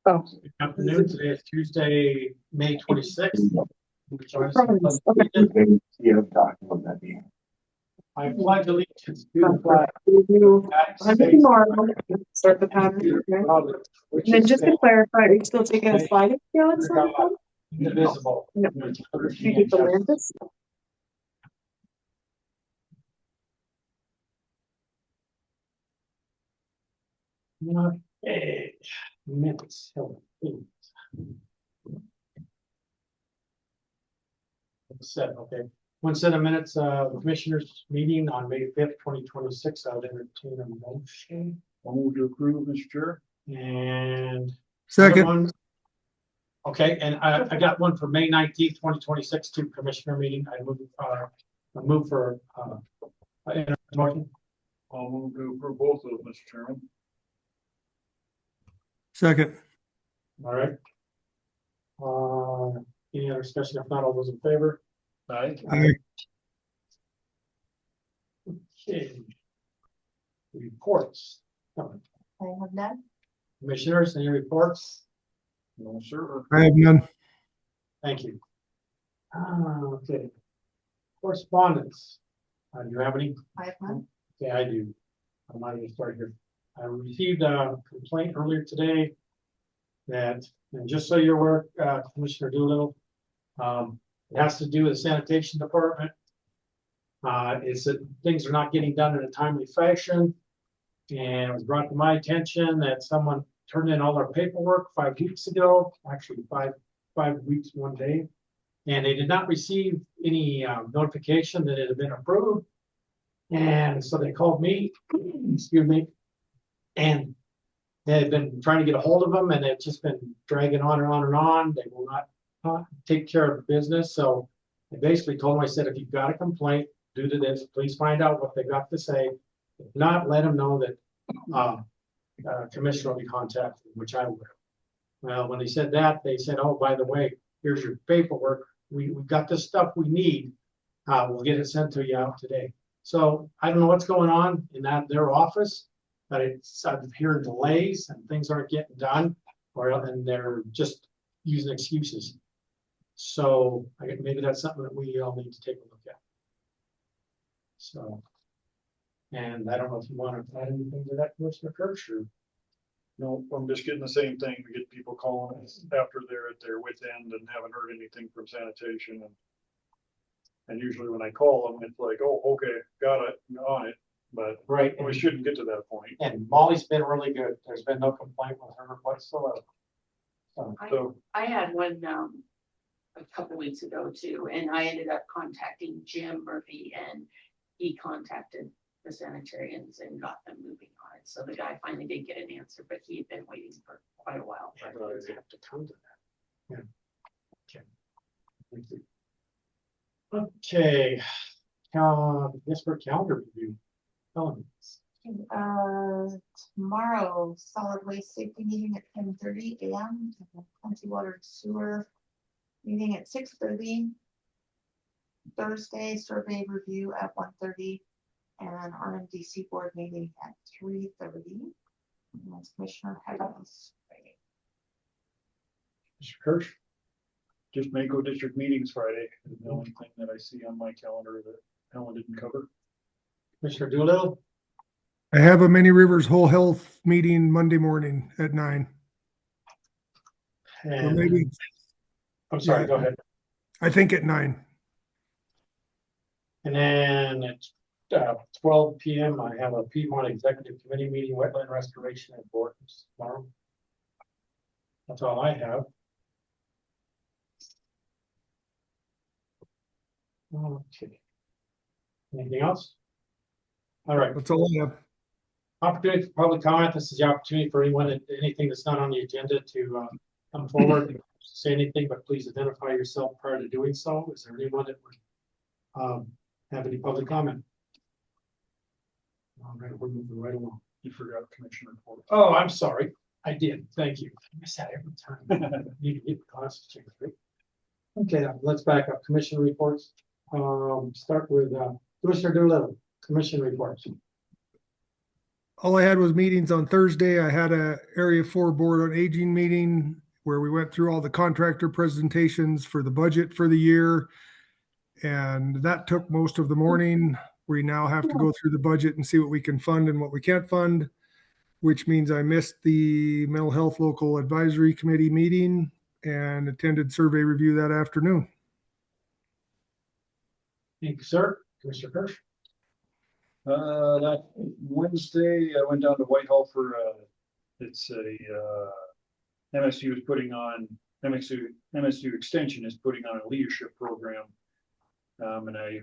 Oh. Good afternoon. Today is Tuesday, May 26th. I pledge allegiance to the flag. Start the pattern. Okay. And then just to clarify, are you still taking a sliding scale at some point? Indivisible. No. You keep the Lantis? Okay. Minutes. Set, okay. One set of minutes, the commissioners meeting on May 5th, 2026. I would entertain a motion. I'll move to approve, Mr. Chair. And second. one. Okay, and I got one for May 19th, 2026 to commissioner meeting. I move for motion. I'll move to approve both of them, Mr. Chairman. Second. All right. Any other discussion? If not, all those in favor? Aye. Aye. Okay. Reports. I have none. Commissioners, any reports? No, sir. I have none. Thank you. Okay. Correspondence. Do you have any? I have none. Okay, I do. I'm not even start here. I received a complaint earlier today that, and just so you're aware, Commissioner Doolittle, it has to do with the sanitation department. It's that things are not getting done in a timely fashion. And it was brought to my attention that someone turned in all their paperwork 5 weeks ago, actually five weeks, 1 day. And they did not receive any notification that it had been approved. And so they called me, excuse me, and they had been trying to get a hold of them, and they've just been dragging on and on and on. They will not take care of the business. So I basically told them, I said, if you've got a complaint due to this, please find out what they got to say. If not, let them know that commissioner will be contacted, which I will. Well, when they said that, they said, oh, by the way, here's your paperwork. We've got this stuff we need. We'll get it sent to you out today. So I don't know what's going on in their office, but I'm hearing delays and things aren't getting done, and they're just using excuses. So maybe that's something that we all need to take a look at. So, and I don't know if you want to add anything to that, Commissioner Kirsch, or No, I'm just getting the same thing. We get people calling us after they're at their wit's end and haven't heard anything from sanitation. And usually when I call them, it's like, oh, okay, got it, on it. But right, we shouldn't get to that point. And Molly's been really good. There's been no complaint with her whatsoever. So I had one a couple weeks ago too, and I ended up contacting Jim Murphy, and he contacted the sanitarians and got them moving on it. So the guy finally did get an answer, but he had been waiting for quite a while. I thought I'd have to come to that. Yeah. Okay. Thank you. Okay. Yes, for calendar review. Tomorrow, solid waste safety meeting at 10:30 a.m. Plenty water and sewer meeting at 6:30. Thursday, survey review at 1:30, and RMDC board meeting at 3:30. And that's Commissioner Heggles. Mr. Kirsch. just Mako district meetings Friday is the only thing that I see on my calendar that Helen didn't cover. Commissioner Doolittle. I have a Many Rivers Whole Health meeting Monday morning at 9. And maybe, I'm sorry, go ahead. I think at 9. And then at 12 p.m. I have a Piedmont Executive Committee meeting, wetland restoration and importance tomorrow. That's all I have. Okay. Anything else? All right. That's all I have. Opportunity for public comment. This is the opportunity for anyone, anything that's not on the agenda to come forward and say anything, but please identify yourself prior to doing so. Is there anyone that would have any public comment? All right, we're moving right along. You forgot Commissioner report. Oh, I'm sorry. I did. Thank you. I miss that every time. You can get constituted. Okay, let's back up. Commission reports. Start with Commissioner Doolittle. Commission reports. all I had was meetings on Thursday. I had a Area 4 Board on Aging meeting where we went through all the contractor presentations for the budget for the year. And that took most of the morning. We now have to go through the budget and see what we can fund and what we can't fund, which means I missed the Mental Health Local Advisory Committee meeting and attended survey review that afternoon. Thank you, sir. Commissioner Kirsch. That Wednesday, I went down to Whitehall for, it's MSU is putting on, MSU Extension is putting on a leadership program. And I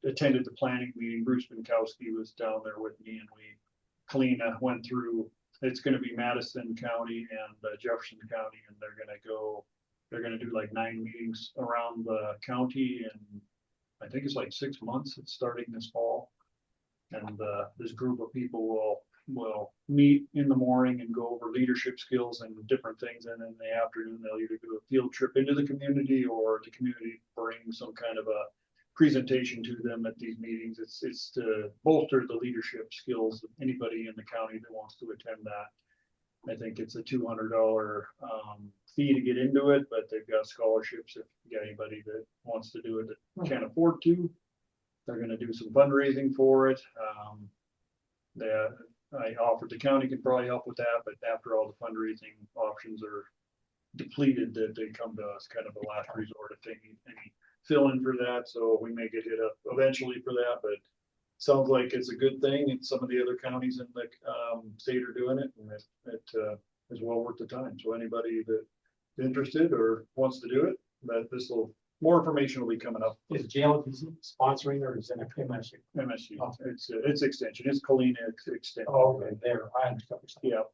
attended the planning meeting. Bruce Binkowski was down there with me, and Kalina went through, it's gonna be Madison County and Jefferson County, and they're gonna do like 9 meetings around the county, and I think it's like 6 months. It's starting this fall. And this group of people will meet in the morning and go over leadership skills and different things. And in the afternoon, they'll either do a field trip into the community, or the community bring some kind of a presentation to them at these meetings. It's to bolster the leadership skills of anybody in the county that wants to attend that. I think it's a $200 fee to get into it, but they've got scholarships if you got anybody that wants to do it that can't afford to. They're gonna do some fundraising for it. I offered the county could probably help with that, but after all the fundraising options are depleted, that they come to us kind of a last resort if they need any fill in for that. So we may get hit up eventually for that, but sounds like it's a good thing. And some of the other counties in the state are doing it, and it is well worth the time. So anybody that's interested or wants to do it, more information will be coming up. Is JLTC sponsoring, or is it MSU? MSU. It's extension. It's Kalina Extension. Oh, okay, there. I understand. Yeah.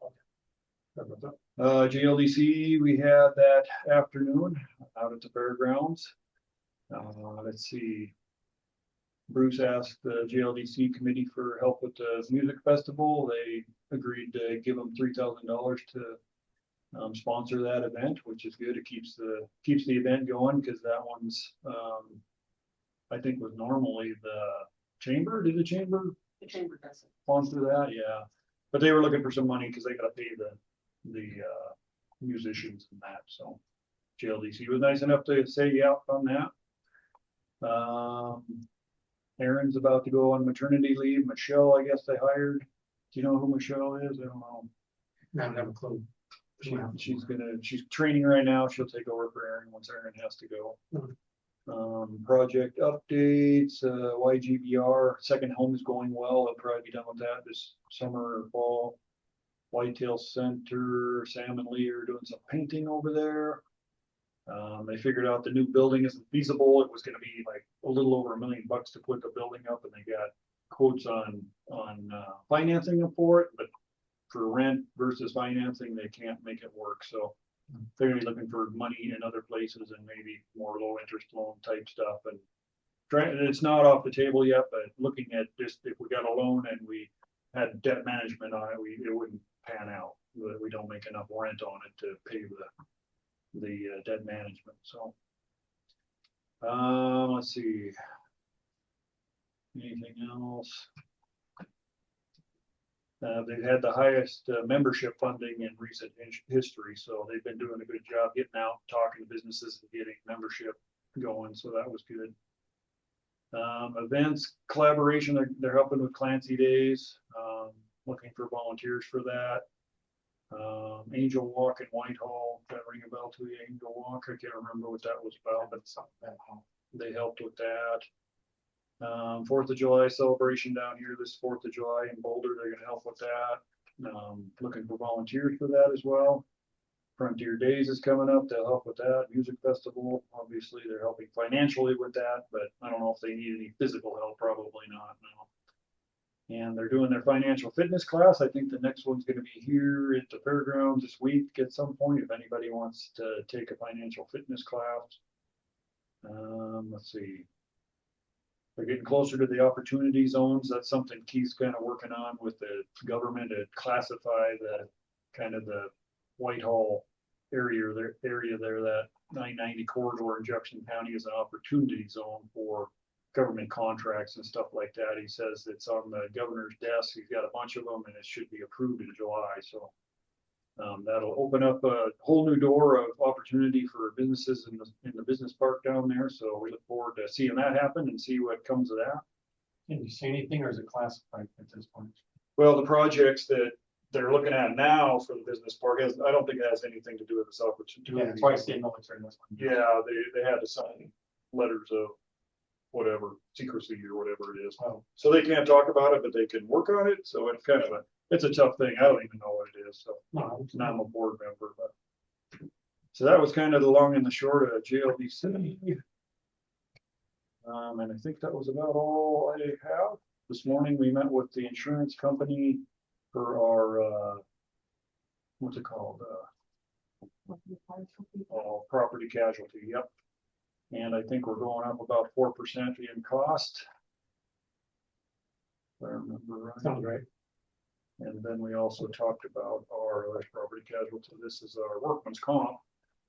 GLDC, we had that afternoon out at the fairgrounds. Let's see. Bruce asked the GLDC committee for help with the music festival. They agreed to give them $3,000 to sponsor that event, which is good. It keeps the event going, because that one's I think was normally the chamber. Did the chamber The chamber does it. sponsor that? Yeah, but they were looking for some money because they got to pay the musicians and that. So GLDC was nice enough to say yeah on that. Aaron's about to go on maternity leave. Michelle, I guess they hired. Do you know who Michelle is? I don't know. I don't have a clue. She's training right now. She'll take over for Aaron once Aaron has to go. Project updates, YGBR, second home is going well. They'll probably be done with that this summer or fall. Whitetail Center, Sam and Lee are doing some painting over there. They figured out the new building isn't feasible. It was gonna be like a little over $1 million to put the building up, and they got quotes on financing them for it, but for rent versus financing, they can't make it work. So they're gonna be looking for money in other places and maybe more low interest loan type stuff. And it's not off the table yet, but looking at just if we got a loan and we had debt management on it, it wouldn't pan out. We don't make enough rent on it to pay the debt management. So let's see. Anything else? They've had the highest membership funding in recent history, so they've been doing a good job getting out, talking to businesses and getting membership going, so that was good. Events, collaboration, they're helping with Clancy Days, looking for volunteers for that. Angel Walk in Whitehall, that ring a bell to you? Angel Walk, I can't remember what that was about, but they helped with that. 4th of July celebration down here this 4th of July in Boulder, they're gonna help with that. Looking for volunteers for that as well. Frontier Days is coming up, they'll help with that. Music festival, obviously they're helping financially with that, but I don't know if they need any physical help, probably not, no. And they're doing their financial fitness class. I think the next one's gonna be here at the fairgrounds this week at some point, if anybody wants to take a financial fitness class. Let's see. They're getting closer to the opportunity zones. That's something Keith's kind of working on with the government to classify the kind of the Whitehall area there, that 990 corridor in Jefferson County is an opportunity zone for government contracts and stuff like that. He says it's on the governor's desk. He's got a bunch of them and it should be approved in July, so. That'll open up a whole new door of opportunity for businesses in the business park down there, so we look forward to seeing that happen and see what comes of that. Can you say anything or is it classified at this point? Well, the projects that they're looking at now for the business park I don't think it has anything to do with this opportunity. Yeah, that's why I say military in this one. Yeah, they had to sign letters of whatever, secrecy or whatever it is. Oh. So they can't talk about it, but they can work on it, so it's kind of it's a tough thing. I don't even know what it is, so. No, And I'm a board member, but. So that was kind of the long and the short of JLDC. And I think that was about all I have. This morning, we met with the insurance company for our, what's it called? Property casualty, yep. And I think we're going up about 4% in cost. If I remember right. sounds right. And then we also talked about our property casualty. This is our workman's comp.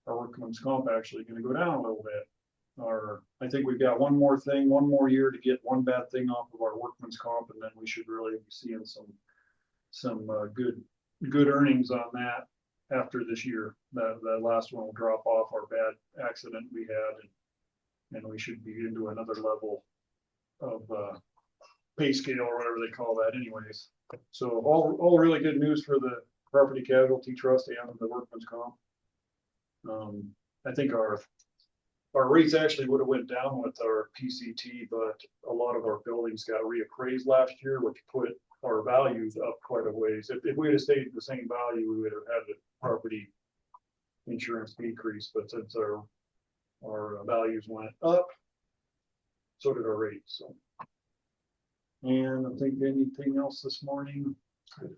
Our workman's comp actually going to go down a little bit. I think we've got one more year to get one bad thing off of our workman's comp, and then we should really be seeing some good earnings on that after this year. The last one will drop off our bad accident we had, and we should be into another level of pay scale or whatever they call that anyways. So all really good news for the property casualty trust and the workman's comp. I think our rates actually would have went down with our PCT, but a lot of our buildings got reappraised last year, which put our values up quite a ways. If we had stayed the same value, we would have had the property insurance decrease, but since our values went up, so did our rates. So. And I think anything else this morning? I think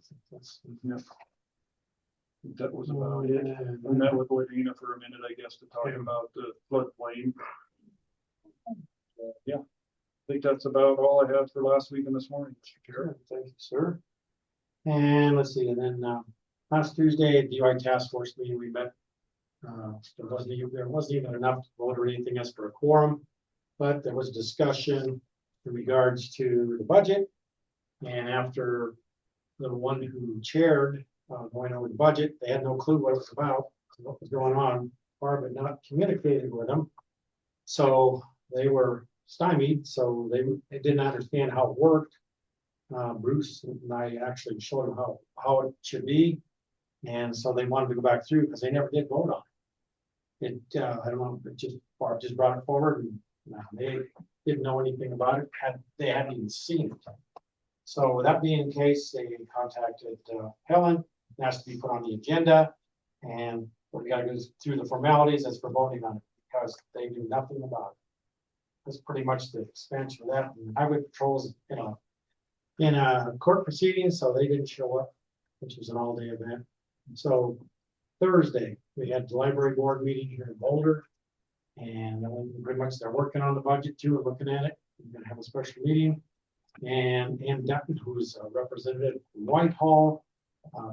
that was about it. We met with Ladina for a minute, I guess, to talk about the floodplain. Yeah, I think that's about all I had for last week and this morning. Sure, thank you, sir. And let's see, and then last Tuesday at the UI task force meeting, we met. There wasn't even enough to vote or anything as for a quorum, but there was a discussion in regards to the budget. And after the one who chaired going over the budget, they had no clue what it was about, what was going on. Barb had not communicated with them, so they were stymied. So they didn't understand how it worked. Bruce and I actually showed them how it should be, and so they wanted to go back through because they never did vote on it. I don't know, Barb just brought it forward, and they didn't know anything about it. They hadn't even seen it. So with that being the case, they contacted Helen, asked to be put on the agenda, and we got to go through the formalities as for voting on it because they knew nothing about it. That's pretty much the expansion of that. And highway patrols in a court proceeding, so they didn't show up, which was an all-day event. So Thursday, we had the library board meeting here in Boulder, and pretty much they're working on the budget too, and looking at it. We're going to have a special meeting. And Ann Dutton, who's a representative from Whitehall,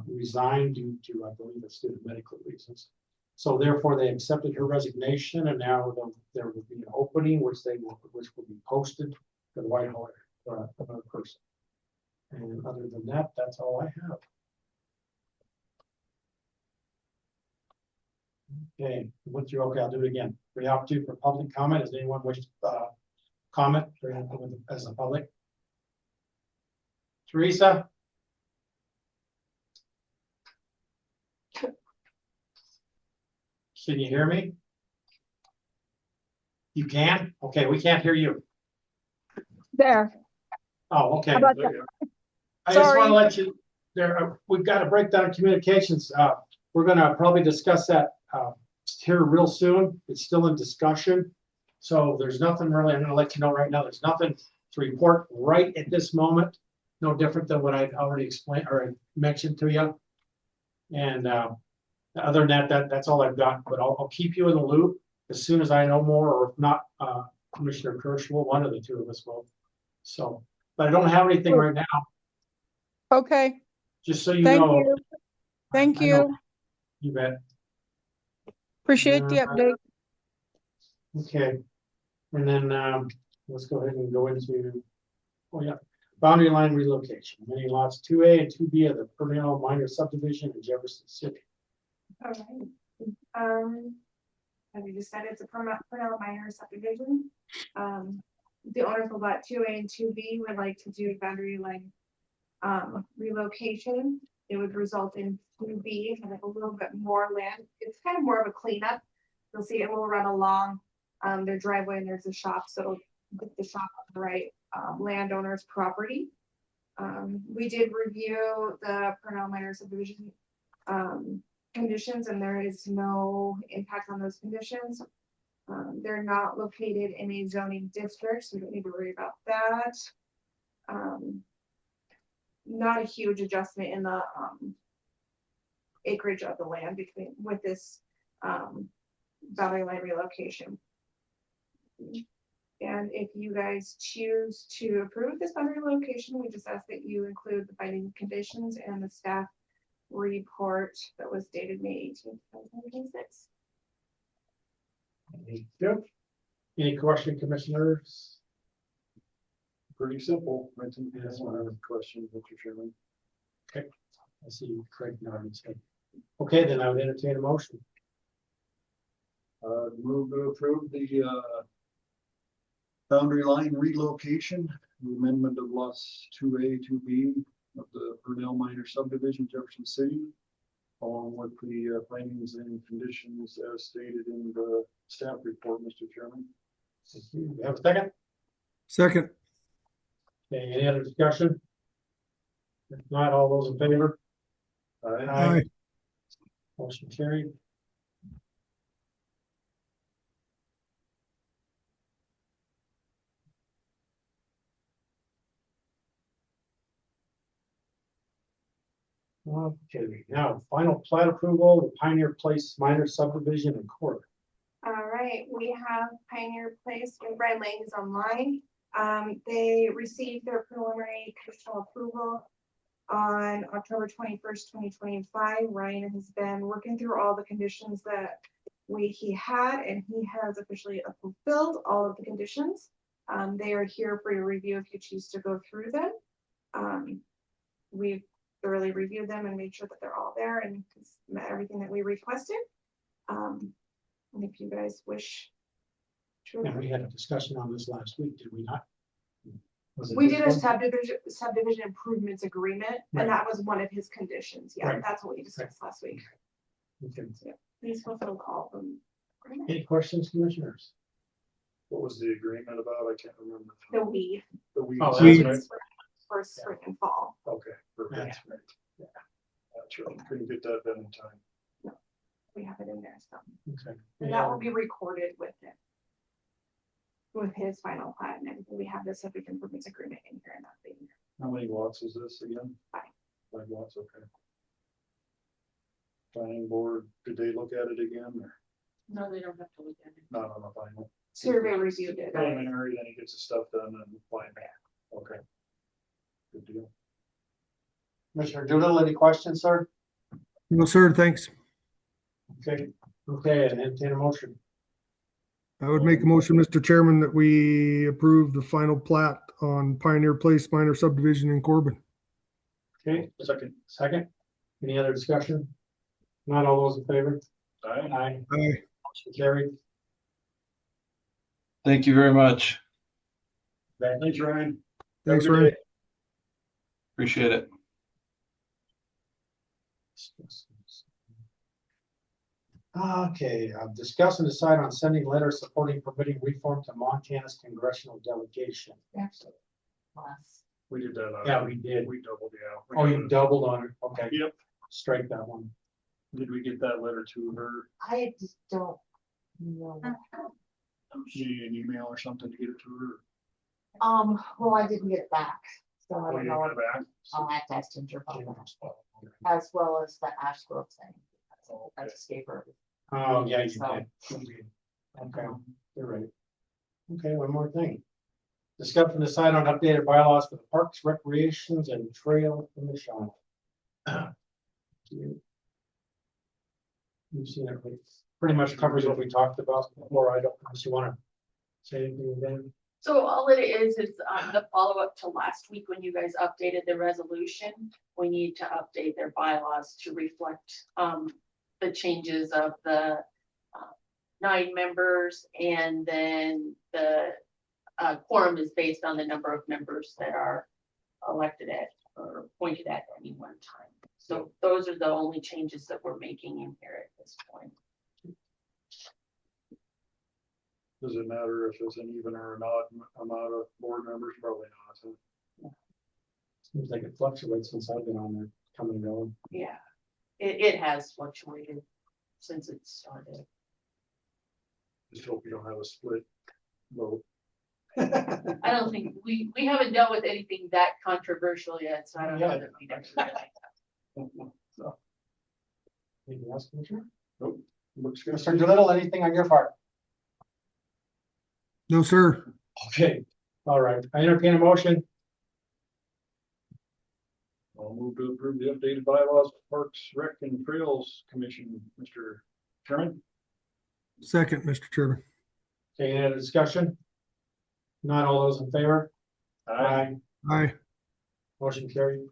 resigned due to, I believe, it's due to medical reasons. So therefore, they accepted her resignation, and now there will be an opening, which will be posted for the Whitehall another person. And other than that, that's all I have. Okay, went through. Okay, I'll do it again. Free opportunity for public comment. Does anyone wish to comment as a public? Teresa? Can you hear me? You can? Okay, we can't hear you. There. Oh, okay. How about There that? you go. I just want Sorry. to let you there. We've got a breakdown of communications. We're going to probably discuss that here real soon. It's still in discussion. So there's nothing really, I'm going to let you know right now, there's nothing to report right at this moment. No different than what I'd already explained or mentioned to you. And other than that, that's all I've got. But I'll keep you in the loop as soon as I know more, or if not, Commissioner Kirsch will, one of the two of us will. So, but I don't have anything right now. Okay, Just so you thank know. you. Thank I know. you. You bet. Appreciate the update. Okay. And then let's go ahead and go into, oh yeah, boundary line relocation, many lots 2A and 2B of the Purnell minor subdivision in Jefferson City. All right. As you just said, it's a Purnell minor subdivision. The owners of lot 2A and 2B would like to do boundary line relocation. It would result in 2B having a little bit more land. It's kind of more of a cleanup. You'll see it will run along their driveway, and there's a shop, so it'll put the shop on the right landowner's property. We did review the Purnell minor subdivision conditions, and there is no impact on those conditions. They're not located in a zoning district, so we don't need to worry about that. Not a huge adjustment in the acreage of the land with this boundary line relocation. And if you guys choose to approve this boundary relocation, we just ask that you include the finding conditions and the staff report that was dated May 18th, 2026. Yep. Any question, commissioners? Pretty simple. I think that's one of the questions, Mr. Chairman. I see Craig nodding his head. Okay, then I would entertain a motion. Move to approve the boundary line relocation, the amendment of lots 2A, 2B of the Purnell minor subdivision, Jefferson City, along with the findings and conditions as stated in the staff report, Mr. Chairman. Thank you. You have a second? Second. Okay, any other discussion? If not, all those in favor? Aye. Motion carried. Okay, now final plat approval, the Pioneer Place minor subdivision in court. All right, we have Pioneer Place, and Brad Lang is online. They received their preliminary conditional approval on October 21st, 2025. Ryan has been working through all the conditions that he had, and he has officially fulfilled all of the conditions. They are here for your review if you choose to go through them. We've thoroughly reviewed them and made sure that they're all there and met everything that we requested. And if you guys wish to. And we had a discussion on this last week, did we not? Was it We this did a one? subdivision improvements agreement, Right. and that was one of his conditions. Yeah, Right. that's what we discussed last week. Okay. Please fulfill all of them. Any questions, commissioners? What was the agreement about? I can't remember. The weed. The weed. Oh, That's weed. right. For spring and fall. Okay, perfect. That's right. That's right. Couldn't get that done in time. We have it in there, so. Okay. And that will be recorded with it. With his final plat and everything. We have the subject improvements agreement in here and that thing. How many lots is this again? 5. 5 lots, okay. Planning board, did they look at it again or No, they don't have to look at it. not on the final? Survey reviewed it. Preliminary, then he gets the stuff done and final. Okay. Good deal. Commissioner Doolittle, any questions, sir? No, sir, thanks. Okay, and entertain a motion. I would make a motion, Mr. Chairman, that we approve the final plat on Pioneer Place minor subdivision in Corbin. Okay, second. Any other discussion? Not all those in favor? Aye. Aye. Aye. Motion carried. Thank you very much. Thanks, Ryan. Thanks, Have a good Ryan. day. Appreciate it. Okay, discuss and decide on sending letters supporting permitting reform to Montana's congressional delegation. Actually, last. We did that. Yeah, we did. We doubled, yeah. We Oh, got you it. doubled on it. Okay, Yep. strike that one. Did we get that letter to her? I just don't know. She an email or something to get it to her? Well, I didn't get it back, so I Oh, don't you know. got it back? I'll have to ask Ginger about that, as well as the Ash Grove thing. So I just gave her. Oh, yeah, you So, did. You did. Okay, um, you're right. Okay, one more thing. Discuss and decide on updated bylaws for the parks, recreations, and trail commission. You've seen it, pretty much covers what we talked about before. I don't, unless you want to say anything then. So all it is the follow-up to last week when you guys updated the resolution. We need to update their bylaws to reflect the changes of the 9 members, and then the quorum is based on the number of members that are elected at or appointed at any one time. So those are the only changes that we're making in here at this point. Does it matter if it's an even or an odd amount of board members? Probably not. Huh? Seems like it fluctuates since I've been on there, coming and going. Yeah, it has fluctuated since it started. Just hope you don't have a split vote. I don't think, we haven't dealt with anything that controversial yet, so I don't know Yeah. that we'd ever really. Anything else, Commissioner? Nope. Looks good. Mr. Doolittle, anything on your part? No, sir. Okay, all right, I entertain a motion. I'll move to approve the updated bylaws of Parks, Rec and Trails Commission, Mr. Chairman. Second, Mr. Chairman. Okay, any other discussion? Not all those in favor? Aye. Aye. Motion carried.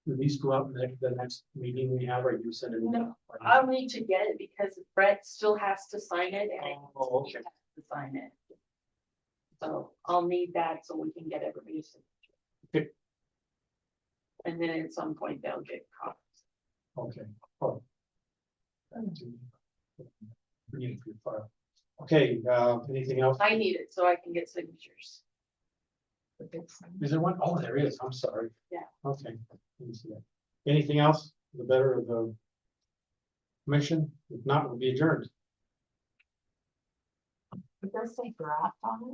Do these go out in the next meeting we have, or you send it? No, I'll need to get it because Brett still has to sign it and Oh, he okay. has to sign it. So I'll need that so we can get everybody's signature. Okay. And then at some point they'll get copies. Okay. Oh. We need it for your file. Okay, anything else? I need it so I can get signatures. Is there one? Oh, there is. I'm sorry. Yeah. Okay. Let me see that. Anything else? The better of the commission? If not, we'll be adjourned. It does say draft on it.